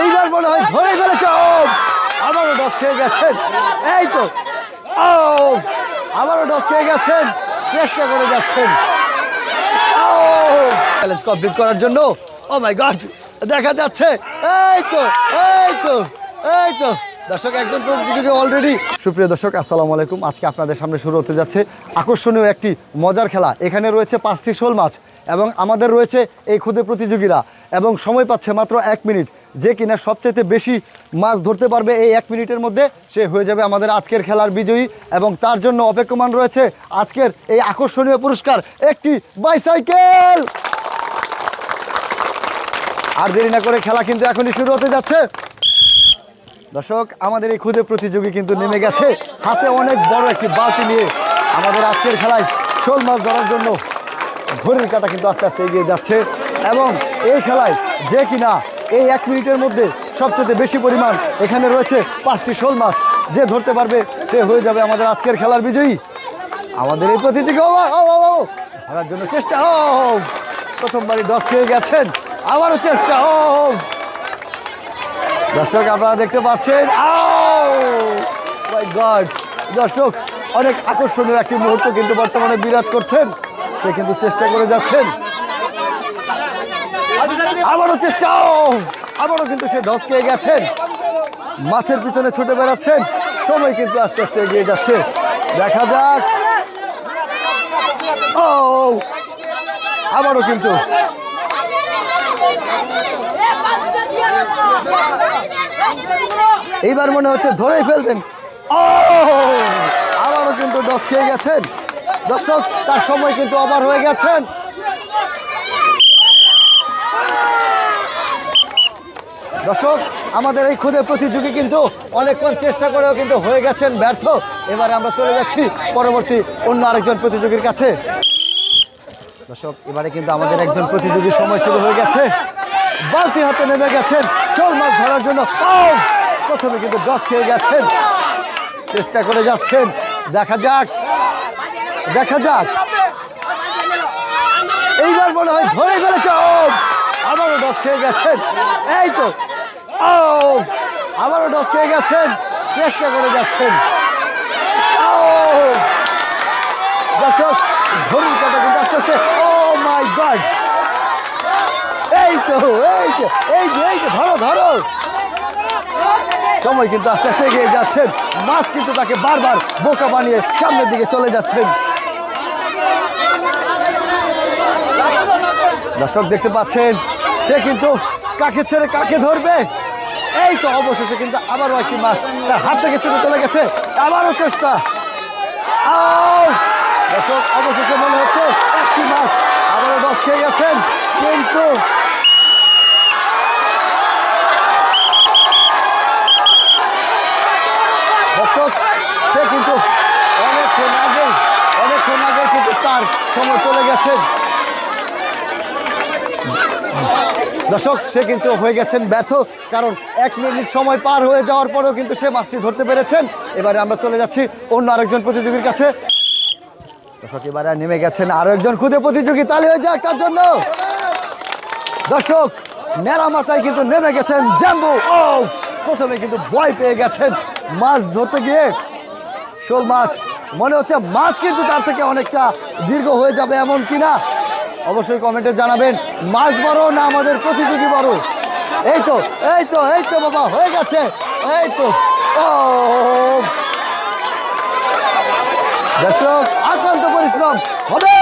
এইবার মনে হয় ধরে ফেলেছে। আবারও ডস খেয়ে গেছেন। এই তো আবারও ডস খেয়ে গেছেন, চেষ্টা করে যাচ্ছেন চ্যালেঞ্জ কমপ্লিট করার জন্য। ও মাই গড, দেখা যাচ্ছে। এই তো এই তো এই তো দর্শক, একজন প্রতিযোগী অলরেডি। সুপ্রিয় দর্শক, আসসালামু আলাইকুম। আজকে আপনাদের সামনে শুরু হতে যাচ্ছে আকর্ষণীয় একটি মজার খেলা। এখানে রয়েছে 5টি শোল মাছ এবং আমাদের রয়েছে এই ক্ষুদে প্রতিযোগীরা, এবং সময় পাচ্ছে মাত্র 1 মিনিট। যে কিনা সবচেয়ে বেশি মাছ ধরতে পারবে এই 1 মিনিটের মধ্যে, সে হয়ে যাবে আমাদের আজকের খেলার বিজয়ী। এবং তার জন্য অপেক্ষমান রয়েছে আজকের এই আকর্ষণীয় পুরস্কার, একটি বাইসাইকেল। আর দেরি না করে খেলা কিন্তু এখনই শুরু হতে যাচ্ছে। দর্শক, আমাদের এই ক্ষুদে প্রতিযোগী কিন্তু নেমে গেছে হাতে অনেক বড় একটি বালতি নিয়ে আমাদের আজকের খেলায় শোল মাছ ধরার জন্য। ঘড়ির কাঁটা কিন্তু আস্তে আস্তে এগিয়ে যাচ্ছে, এবং এই খেলায় যে কিনা এই 1 মিনিটের মধ্যে সবচেয়ে বেশি পরিমাণ এখানে রয়েছে 5টি শোল মাছ, যে ধরতে পারবে সে হয়ে যাবে আমাদের আজকের খেলার বিজয়ী। আমাদের এই প্রতিযোগী ধরার জন্য চেষ্টা। প্রথমবারই ডস খেয়ে গেছেন, আবারও চেষ্টা। দর্শক, আপনারা দেখতে পাচ্ছেন, মাই গড। দর্শক, অনেক আকর্ষণীয় একটি মুহূর্ত কিন্তু বর্তমানে বিরাজ করছেন। সে কিন্তু চেষ্টা করে যাচ্ছেন, আবারও চেষ্টা। আবারও কিন্তু সে ডস খেয়ে গেছেন, মাছের পিছনে ছুটে বেড়াচ্ছেন। সময় কিন্তু আস্তে আস্তে এগিয়ে যাচ্ছে, দেখা যাক। আবারও কিন্তু এইবার মনে হচ্ছে ধরেই ফেলবেন। আবারও কিন্তু ডস খেয়ে গেছেন। দর্শক, তার সময় কিন্তু ওভার হয়ে গেছেন। দর্শক, আমাদের এই ক্ষুদে প্রতিযোগী কিন্তু অনেকক্ষণ চেষ্টা করেও কিন্তু হয়ে গেছেন ব্যর্থ। এবারে আমরা চলে যাচ্ছি পরবর্তী অন্য আরেকজন প্রতিযোগীর কাছে। দর্শক, এবারে কিন্তু আমাদের একজন প্রতিযোগীর সময় শুরু হয়ে গেছে। বালতি হাতে নেমে গেছেন শোল মাছ ধরার জন্য। প্রথমে কিন্তু ডস খেয়ে গেছেন, চেষ্টা করে যাচ্ছেন। দেখা যাক, দেখা যাক। এইবার মনে হয় ধরে ফেলেছে। আবারও ডস খেয়ে গেছেন। এই তো আবারও ডস খেয়ে গেছেন, চেষ্টা করে যাচ্ছেন। দর্শক, ঘড়ির কাঁটা কিন্তু আস্তে আস্তে। ও মাই গড, এই তো এই তো এই যে এই যে ধরো ধরো। সময় কিন্তু আস্তে আস্তে এগিয়ে যাচ্ছেন। মাছ কিন্তু তাকে বারবার বোকা বানিয়ে সামনের দিকে চলে যাচ্ছেন। দর্শক, দেখতে পাচ্ছেন সে কিন্তু কাকে ছেড়ে কাকে ধরবে। এই তো অবশেষে কিন্তু আবারও একটি মাছ তার হাত থেকে ছুটে চলে গেছে। আবারও চেষ্টা। দর্শক, অবশেষে মনে হচ্ছে একটি মাছ আবারও ডস খেয়ে গেছেন, কিন্তু দর্শক, সে কিন্তু অনেকক্ষণ আগে কিন্তু তার সময় চলে গেছে। দর্শক, সে কিন্তু হয়ে গেছেন ব্যর্থ, কারণ 1 মিনিট সময় পার হয়ে যাওয়ার পরেও কিন্তু সে মাছটি ধরতে পেরেছেন। এবারে আমরা চলে যাচ্ছি অন্য আরেকজন প্রতিযোগীর কাছে। দর্শক, এবারে নেমে গেছেন আরো একজন ক্ষুদে প্রতিযোগী। তালি হয়ে যাক তার জন্য। দর্শক, নেড়া মাথায় কিন্তু নেমে গেছেন জাম্বু। প্রথমে কিন্তু ভয় পেয়ে গেছেন মাছ ধরতে গিয়ে। শোল মাছ মনে হচ্ছে মাছ কিন্তু তার থেকে অনেকটা দীর্ঘ হয়ে যাবে, এমন কিনা অবশ্যই কমেন্টে জানাবেন। মাছ বড় না আমাদের প্রতিযোগী বড়? এই তো এই তো এই তো বাবা, হয়ে গেছে। এই তো দর্শক, আক্রান্ত পরিশ্রম হবে,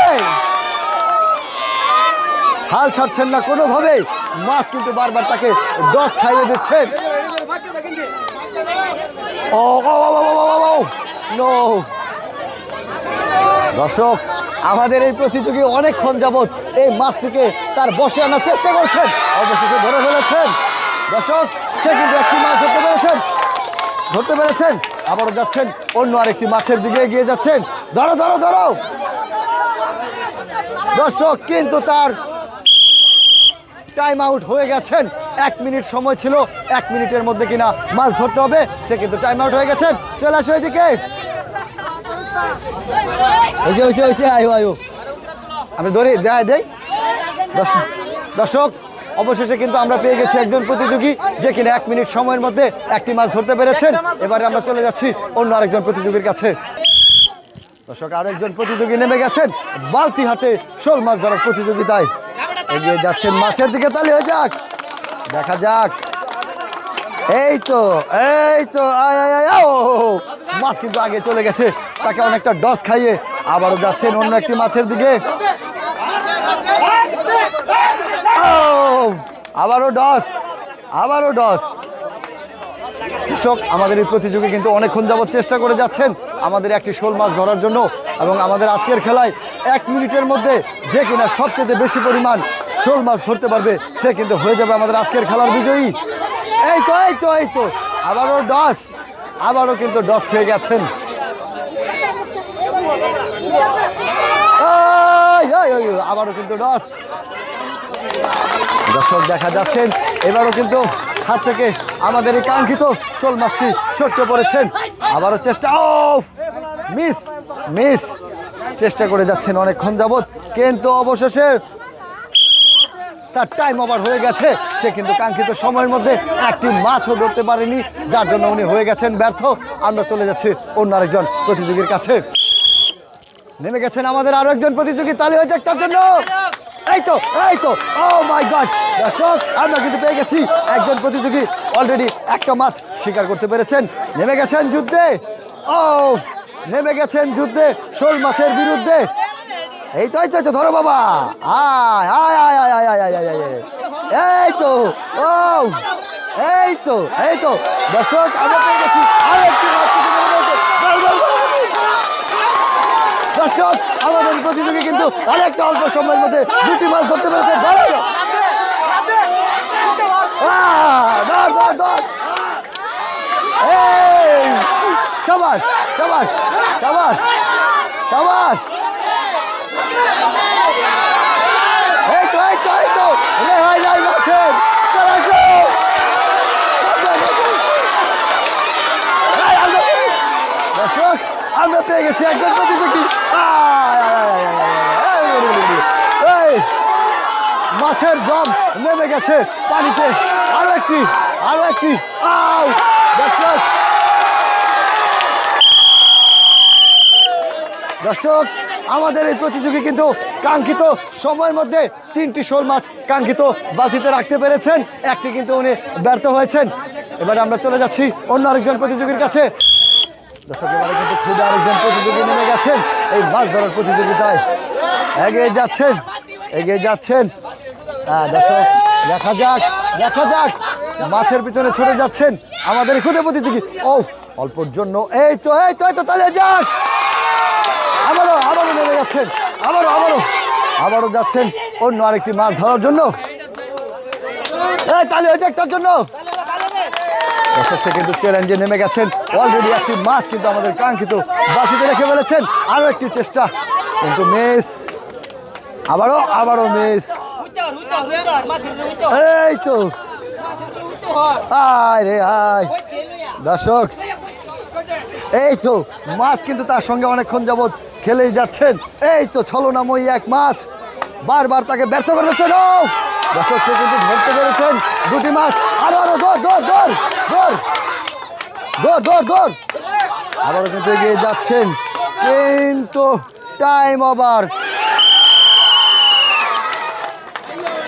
হাল ছাড়ছেন না কোনোভাবে। মাছ কিন্তু বারবার তাকে ডস খাইয়ে দিচ্ছেন। দর্শক, আমাদের এই প্রতিযোগী অনেকক্ষণ যাবৎ এই মাছটিকে তার বসে আনার চেষ্টা করছেন, অবশেষে ধরে ফেলেছেন। দর্শক, সে কিন্তু একটি মাছ ধরতে পেরেছেন। আবারও যাচ্ছেন অন্য আরেকটি মাছের দিকে এগিয়ে যাচ্ছেন। ধরো ধরো ধরো। দর্শক, কিন্তু তার টাইম আউট হয়ে গেছেন। 1 মিনিট সময় ছিল, 1 মিনিটের মধ্যে কিনা মাছ ধরতে হবে। সে কিন্তু টাইম আউট হয়ে গেছেন। চলে আসো এদিকে। আয়ু আমি ধরি দেয় দেই। দর্শক, অবশেষে কিন্তু আমরা পেয়ে গেছি একজন প্রতিযোগী যে কিনা 1 মিনিট সময়ের মধ্যে একটি মাছ ধরতে পেরেছেন। এবারে আমরা চলে যাচ্ছি অন্য আরেকজন প্রতিযোগীর কাছে। দর্শক আরেকজন প্রতিযোগী নেমে গেছেন বালতি হাতে শোল মাছ ধরার প্রতিযোগিতায়। এগিয়ে যাচ্ছেন মাছের দিকে, তালি হয়ে যাক, দেখা যাক। এই তো আয় আয় আয়, ও মাছ কিন্তু আগে চলে গেছে, তাকে অনেকটা ডস খাইয়ে আবারও যাচ্ছেন অন্য একটি মাছের দিকে। আবারও ডস। কৃষক আমাদের এই প্রতিযোগী কিন্তু অনেকক্ষণ যাবত চেষ্টা করে যাচ্ছেন আমাদের একটি শোল মাছ ধরার জন্য, এবং আমাদের আজকের খেলায় 1 মিনিটের মধ্যে যে কিনা সবচেয়ে বেশি পরিমাণ শোল মাছ ধরতে পারবে সে কিন্তু হয়ে যাবে আমাদের আজকের খেলার বিজয়ী। এই তো আবারও কিন্তু ডস খেয়ে গেছেন। আবারও কিন্তু ডস। দর্শক দেখা যাচ্ছেন এবারও কিন্তু হাত থেকে আমাদের এই কাঙ্ক্ষিত শোল মাছটি ছটকে পড়েছেন। আবারও চেষ্টা, মিস চেষ্টা করে যাচ্ছেন অনেকক্ষণ যাবত, কিন্তু অবশেষে তার টাইম ওভার হয়ে গেছে। সে কিন্তু কাঙ্ক্ষিত সময়ের মধ্যে একটি মাছও ধরতে পারেনি, যার জন্য উনি হয়ে গেছেন ব্যর্থ। আমরা চলে যাচ্ছি অন্য আরেকজন প্রতিযোগীর কাছে। নেমে গেছেন আমাদের আরো একজন প্রতিযোগী, তালি হয়ে যাক তার জন্য। এই তো ও মাই গড, দর্শক আমরা কিন্তু পেয়ে গেছি একজন প্রতিযোগী অলরেডি একটা মাছ শিকার করতে পেরেছেন। নেমে গেছেন যুদ্ধে শোল মাছের বিরুদ্ধে। এই তো ধরো বাবা, আয় আয় আয় আয় আয় আয় আয় আয়, এই তো দর্শক আমরা পেয়ে গেছি আরেকটি মাছ। দর্শক আমাদের প্রতিযোগী কিন্তু অনেকটা অল্প সময়ের মধ্যে 2টি মাছ ধরতে পেরেছে। ধর সাবাস সাবাস সাবাস সাবাস। এই তো রেহাই নাই মাছের। দর্শক আমরা পেয়ে গেছি একজন প্রতিযোগী। মাছের দম নেমে গেছে পানিতে। আরো একটি দর্শক আমাদের এই প্রতিযোগী কিন্তু কাঙ্ক্ষিত সময়ের মধ্যে 3টি শোল মাছ কাঙ্ক্ষিত বালতিতে রাখতে পেরেছেন, একটি কিন্তু উনি ব্যর্থ হয়েছেন। এবারে আমরা চলে যাচ্ছি অন্য আরেকজন প্রতিযোগীর কাছে। দর্শক এবারে কিন্তু খুদে আরেকজন প্রতিযোগী নেমে গেছেন এই মাছ ধরার প্রতিযোগিতায়। এগিয়ে যাচ্ছেন দর্শক দেখা যাক মাছের পিছনে ছড়ে যাচ্ছেন আমাদের খুদে প্রতিযোগী। অল্পর জন্য এই তো তাহলে যাক। আবারও নেমে যাচ্ছেন, আবারও যাচ্ছেন অন্য আরেকটি মাছ ধরার জন্য। তাহলে হয়ে যাক তার জন্য। দর্শক সে কিন্তু চ্যালেঞ্জে নেমে গেছেন, অলরেডি একটি মাছ কিন্তু আমাদের কাঙ্ক্ষিত বাছিতে রেখে ফেলেছেন। আরো একটি চেষ্টা কিন্তু মিস, আবারও মিস। এই তো আয় দর্শক এই তো মাছ কিন্তু তার সঙ্গে অনেকক্ষণ যাবত খেলেই যাচ্ছেন। এই তো ছলনাময়ী এক মাছ বারবার তাকে ব্যর্থ করেছেন। দর্শক সে কিন্তু ধরতে পেরেছেন 2টি মাছ। আরো দৌড়। আবারও কিন্তু এগিয়ে যাচ্ছেন, কিন্তু টাইম ওভার।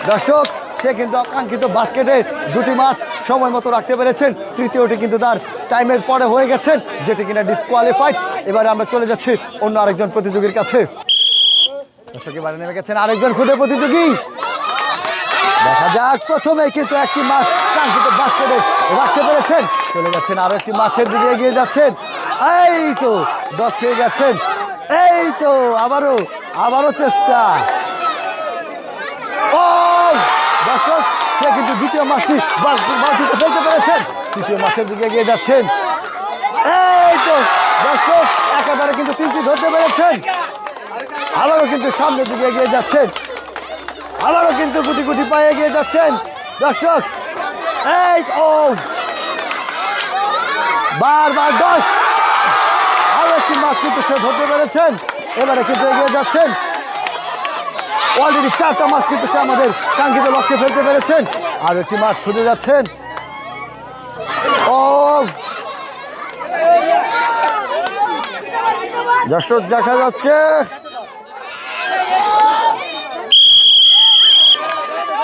দর্শক সে কিন্তু আকাঙ্ক্ষিত বাস্কেটে 2টি মাছ সময় মতো রাখতে পেরেছেন, তৃতীয়টি কিন্তু তার টাইমের পরে হয়ে গেছেন, যেটি কিনা ডিসকোয়ালিফাইড। এবারে আমরা চলে যাচ্ছি অন্য আরেকজন প্রতিযোগীর কাছে। দর্শক এবারে নেমে গেছেন আরেকজন খুদে প্রতিযোগী। দেখা যাক, প্রথমেই কিন্তু একটি মাছ কাঙ্ক্ষিত বাস্কেটে রাখতে পেরেছেন। চলে যাচ্ছেন আরো একটি মাছের দিকে এগিয়ে যাচ্ছেন। এই তো 10 খেয়ে গেছেন। এই তো আবারও চেষ্টা। দর্শক সে কিন্তু দ্বিতীয় মাছটি বালতিতে ফেলতে পেরেছেন, তৃতীয় মাছের দিকে এগিয়ে যাচ্ছেন। এই তো দর্শক একেবারে কিন্তু 3টি ধরতে পেরেছেন। আবারও কিন্তু সামনের দিকে এগিয়ে যাচ্ছেন, আবারও কিন্তু গুটি পায়ে এগিয়ে যাচ্ছেন। দর্শক এই বারবার 10, আরো একটি মাছ কিন্তু সে ধরতে পেরেছেন। এবারে কিন্তু এগিয়ে যাচ্ছেন। অলরেডি 4টা মাছ কিন্তু সে আমাদের কাঙ্ক্ষিত লক্ষ্যে ফেলতে পেরেছেন। আর একটি মাছ খুঁজে যাচ্ছেন। ও দর্শক দেখা যাচ্ছে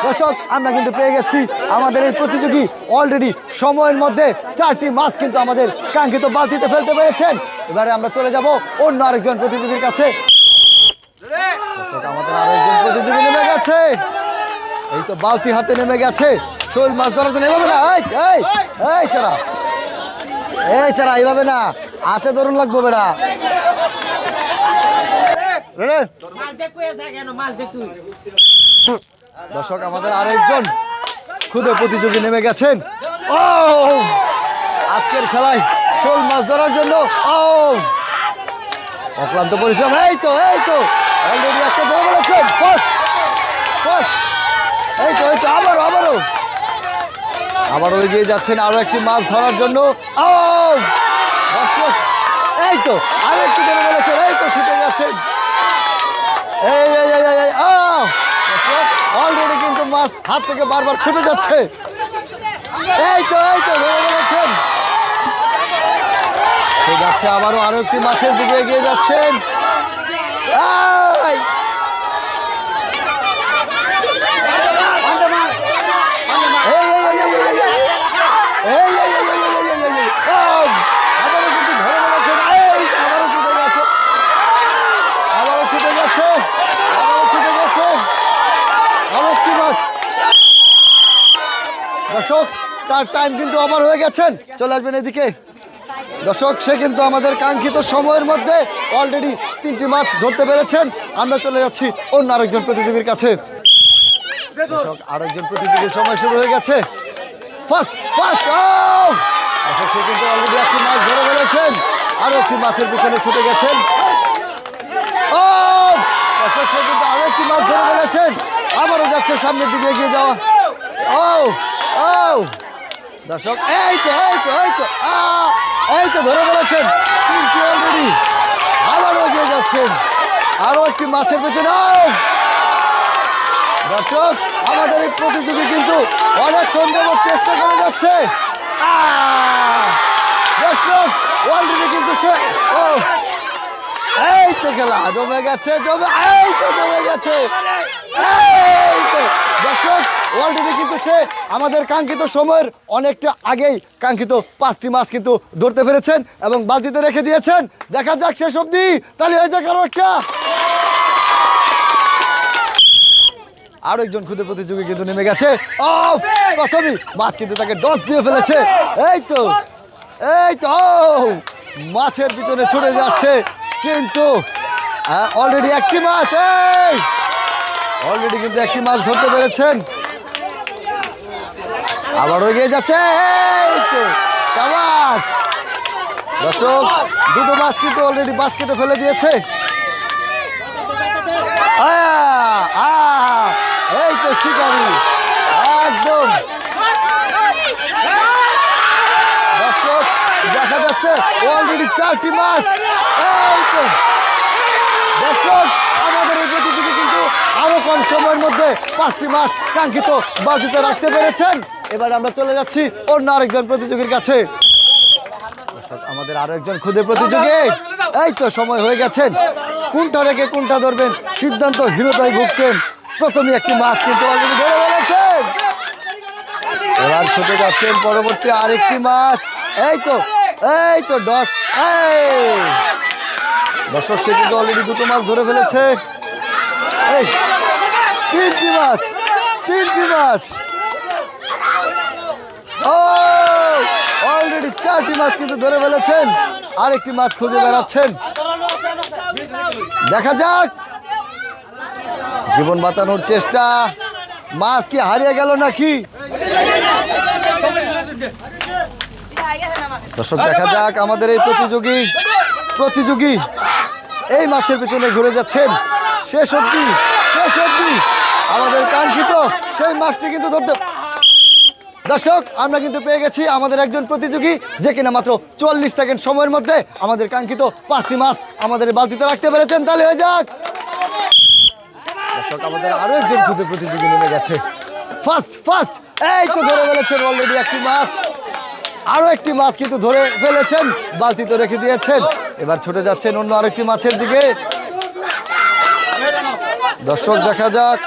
দর্শক আমরা কিন্তু পেয়ে গেছি আমাদের এই প্রতিযোগী অলরেডি সময়ের মধ্যে 4টি মাছ কিন্তু আমাদের কাঙ্ক্ষিত বালতিতে ফেলতে পেরেছেন। এবারে আমরা চলে যাব অন্য আরেকজন প্রতিযোগীর কাছে। দর্শক আমাদের আরেকজন প্রতিযোগী নেমে গেছে, এই তো বালতি হাতে নেমে গেছে শোল মাছ ধরার জন্য। এভাবে না, এই ছাড়া এইভাবে না, হাতে ধরুন লাগবো বেড়া। দর্শক আমাদের আরেকজন ক্ষুদে প্রতিযোগী নেমে গেছেন ও আজকের খেলায় শোল মাছ ধরার জন্য। ও অক্লান্ত পরিশ্রম, এই তো অলরেডি একটা ধরে বলেছেন। এই তো আবারও এগিয়ে যাচ্ছেন আরো একটি মাছ ধরার জন্য। ও এই তো আরো একটি ধরে বলেছেন, এই তো ছুটে গেছেন। অলরেডি কিন্তু মাছ হাত থেকে বারবার ছুটে যাচ্ছে। এই তো ধরে বলেছেন, যাচ্ছে আবারও আরো একটি মাছের দিকে এগিয়ে যাচ্ছেন। দর্শক তার টাইম কিন্তু ওভার হয়ে গেছেন, চলে আসবেন এদিকে। দর্শক সে কিন্তু আমাদের কাঙ্ক্ষিত সময়ের মধ্যে অলরেডি 3টি মাছ ধরতে পেরেছেন। আমরা চলে যাচ্ছি অন্য আরেকজন প্রতিযোগীর কাছে। দর্শক আরেকজন প্রতিযোগীর সময় শুরু হয়ে গেছে। ফার্স্ট দর্শক সে কিন্তু অলরেডি একটি মাছ ধরে ফেলেছেন, আরো একটি মাছের পিছনে ছুটে গেছেন। দর্শক সে কিন্তু আরো একটি মাছ ধরে ফেলেছেন, আবারও যাচ্ছে সামনের দিকে এগিয়ে যাওয়া। দর্শক এই তো ধরে ফেলেছেন, অলরেডি আবারও এগিয়ে যাচ্ছেন আরো একটি মাছের পেছনে। দর্শক আমাদের এই প্রতিযোগী কিন্তু অনেকক্ষণ যাবত চেষ্টা করে যাচ্ছে। দর্শক অলরেডি কিন্তু সে এই তো খেলা জমে গেছে, দর্শক অলরেডি কিন্তু সে আমাদের কাঙ্ক্ষিত সময়ের অনেকটা আগেই কাঙ্ক্ষিত 5টি মাছ কিন্তু ধরতে পেরেছেন এবং বালতিতে রেখে দিয়েছেন। দেখা যাক শেষ অবধি তাহলে হয়ে যাক আরো একজন ক্ষুদে প্রতিযোগী কিন্তু নেমে গেছে। প্রথমেই মাছ কিন্তু তাকে ডস দিয়ে ফেলেছে। এই তো মাছের পিছনে ছুটে যাচ্ছে, কিন্তু অলরেডি একটি মাছ কিন্তু একটি মাছ ধরতে পেরেছেন। আবারও এগিয়ে যাচ্ছে, দর্শক 2টো মাছ কিন্তু অলরেডি বাস্কেটে ফেলে দিয়েছে। এই তো শিকারি একদম। দর্শক দেখা যাচ্ছে অলরেডি 4টি মাছ। দর্শক আমাদের এই প্রতিযোগী কিন্তু আরো কম সময়ের মধ্যে 5টি মাছ কাঙ্ক্ষিত বালতিতে রাখতে পেরেছেন। এবার আমরা চলে যাচ্ছি অন্য আরেকজন প্রতিযোগীর কাছে। দর্শক আমাদের আরো একজন ক্ষুদে প্রতিযোগী, এই তো সময় হয়ে গেছেন, কোনটা রেখে কোনটা ধরবেন সিদ্ধান্ত হীনতায় ভুগছেন। প্রথমে একটি মাছ কিন্তু অলরেডি ধরে ফেলেছেন, এবার ছুটে যাচ্ছেন পরবর্তী আরেকটি মাছ। এই তো ডস। দর্শক সে কিন্তু অলরেডি 2টো মাছ ধরে ফেলেছে। এই 3টি মাছ অলরেডি 4টি মাছ কিন্তু ধরে ফেলেছেন, আরেকটি মাছ খুঁজে বেড়াচ্ছেন। দেখা যাক, জীবন বাঁচানোর চেষ্টা। মাছ কি হারিয়ে গেল নাকি? দর্শক দেখা যাক আমাদের এই প্রতিযোগী এই মাছের পেছনে ঘুরে যাচ্ছেন। শেষ অবধি আমাদের কাঙ্ক্ষিত সেই মাছটি কিন্তু ধরতে। দর্শক আমরা কিন্তু পেয়ে গেছি আমাদের একজন প্রতিযোগী, যে কিনা মাত্র 44 সেকেন্ড সময়ের মধ্যে আমাদের কাঙ্ক্ষিত 5টি মাছ আমাদের বালতিতে রাখতে পেরেছেন। তাহলে হয়ে যাক দর্শক আমাদের আরো একজন খুদে প্রতিযোগী নেমে গেছে। ফার্স্ট এই তো ধরে ফেলেছেন অলরেডি একটি মাছ, আরো একটি মাছ কিন্তু ধরে ফেলেছেন, বালতিতে রেখে দিয়েছেন। এবার ছুটে যাচ্ছেন অন্য আরেকটি মাছের দিকে। দর্শক দেখা যাক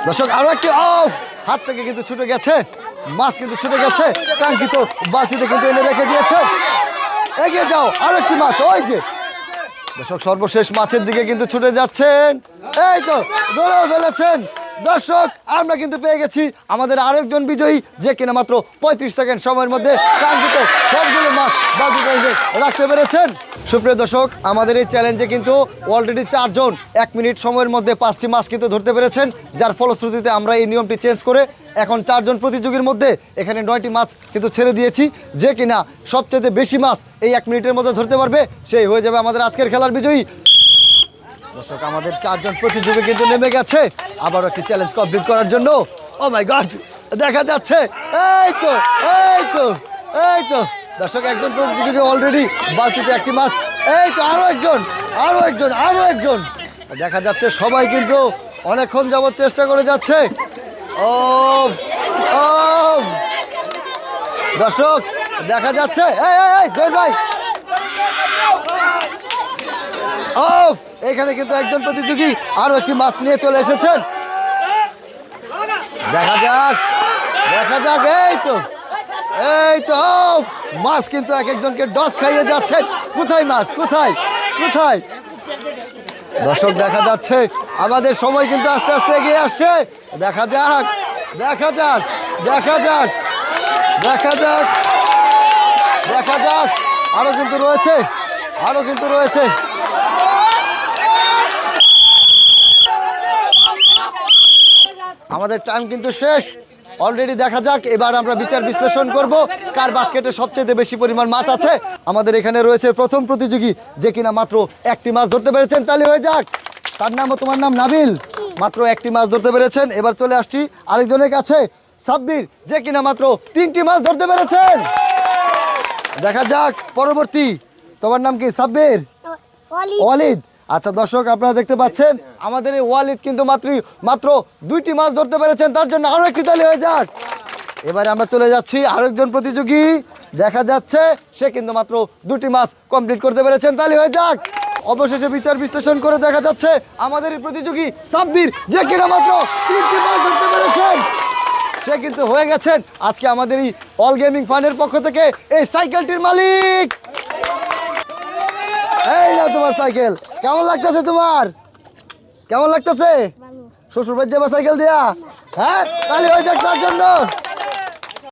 দর্শক আরো একটি অফ, হাত থেকে কিন্তু ছুটে গেছে মাছ, কিন্তু ছুটে গেছে কাঙ্ক্ষিত বালতিতে কিন্তু এনে রেখে দিয়েছে। এগিয়ে যাও, আরো একটি মাছ, ওই যে দর্শক সর্বশেষ মাছের দিকে কিন্তু ছুটে যাচ্ছেন। এই তো ধরে ফেলেছেন। দর্শক আমরা কিন্তু পেয়ে গেছি আমাদের আরেকজন বিজয়ী, যে কিনা মাত্র 35 সেকেন্ড সময়ের মধ্যে কাঙ্ক্ষিত সবগুলো মাছ বালতিতে রাখতে পেরেছেন। সুপ্রিয় দর্শক, আমাদের এই চ্যালেঞ্জে কিন্তু অলরেডি 4 জন 1 মিনিট সময়ের মধ্যে 5টি মাছ কিন্তু ধরতে পেরেছেন, যার ফলশ্রুতিতে আমরা এই নিয়মটি চেঞ্জ করে এখন 4 জন প্রতিযোগীর মধ্যে এখানে 9টি মাছ কিন্তু ছেড়ে দিয়েছি। যে কিনা সবচেয়ে বেশি মাছ এই 1 মিনিটের মধ্যে ধরতে পারবে সেই হয়ে যাবে আমাদের আজকের খেলার বিজয়ী। দর্শক আমাদের 4 জন প্রতিযোগী কিন্তু নেমে গেছে আবারও একটি চ্যালেঞ্জ কমপ্লিট করার জন্য। ও মাই গড, দেখা যাচ্ছে এই তো দর্শক একজন প্রতিযোগী অলরেডি বালতিতে একটি মাছ। এই তো আরো একজন দেখা যাচ্ছে। সবাই কিন্তু অনেকক্ষণ যাবত চেষ্টা করে যাচ্ছে। ও দর্শক দেখা যাচ্ছে ভাই এখানে কিন্তু একজন প্রতিযোগী আরো একটি মাছ নিয়ে চলে এসেছেন। দেখা যাক এই তো মাছ কিন্তু এক একজনকে ডস খাইয়ে যাচ্ছে। কোথায় মাছ, কোথায়? দর্শক দেখা যাচ্ছে আমাদের সময় কিন্তু আস্তে আস্তে এগিয়ে আসছে। দেখা যাক আরো কিন্তু রয়েছে। আমাদের টাইম কিন্তু শেষ অলরেডি। দেখা যাক এবার আমরা বিচার বিশ্লেষণ করব কার বাস্কেটে সবচেয়ে বেশি পরিমাণ মাছ আছে। আমাদের এখানে রয়েছে প্রথম প্রতিযোগী, যে কিনা মাত্র একটি মাছ ধরতে পেরেছেন। তালি হয়ে যাক। তার নাম ও তোমার নাম নাবিল, মাত্র একটি মাছ ধরতে পেরেছেন। এবার চলে আসছি আরেকজনের কাছে, সাব্বির, যে কিনা মাত্র 3টি মাছ ধরতে পেরেছেন। দেখা যাক পরবর্তী, তোমার নাম কি? সাব্বির, ওয়ালিদ। আচ্ছা দর্শক আপনারা দেখতে পাচ্ছেন আমাদের এই ওয়ালিদ কিন্তু মাত্র 2টি মাছ ধরতে পেরেছেন, তার জন্য আরো একটি তালি হয়ে যাক। এবারে আমরা চলে যাচ্ছি আরেকজন প্রতিযোগী, দেখা যাচ্ছে সে কিন্তু মাত্র 2টি মাছ কমপ্লিট করতে পেরেছেন, তালি হয়ে যাক। অবশেষে বিচার বিশ্লেষণ করে দেখা যাচ্ছে আমাদের এই প্রতিযোগী সাব্বির, যে কিনা মাত্র 3টি মাছ ধরতে পেরেছেন, সে কিন্তু হয়ে গেছেন আজকে আমাদের এই অল গেমিং ফানের পক্ষ থেকে এই সাইকেলটির মালিক। এই না তোমার সাইকেল, কেমন লাগতেছে? শ্বশুর বাড়ি যাবা সাইকেল দিয়া? হ্যাঁ, তাহলে হয়ে যাক তার জন্য।